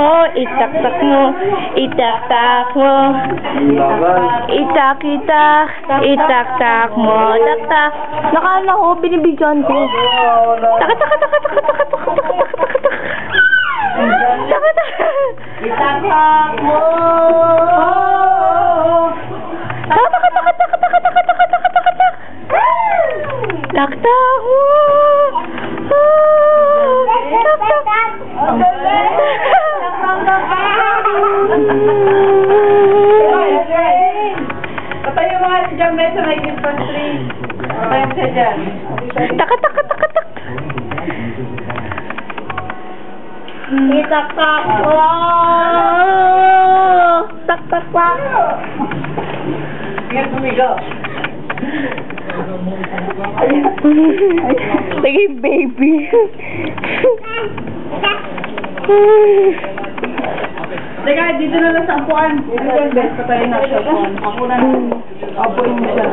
mo, itak-tak mo, itak-tak mo. Itak-itak, itak-tak mo, tak-tak. Nakala ko, binibigyan ko. Tak-tak-tak-tak-tak-tak-tak-tak-tak-tak. Tak-tak. Itak-tak mo. Tak-tak-tak-tak-tak-tak-tak-tak-tak-tak. Tak-tak mo. Patayo mga si Jam sa may Christmas tree. Patayo siya dyan. Tak-tak-tak-tak-tak. Itak-tak mo. Tak-tak-tak. Sige, tumigaw. Sige, baby. Teka, dito na lang sa ampuan. Dito yung best, patayo na siya. Ako na. Apuin mo siya.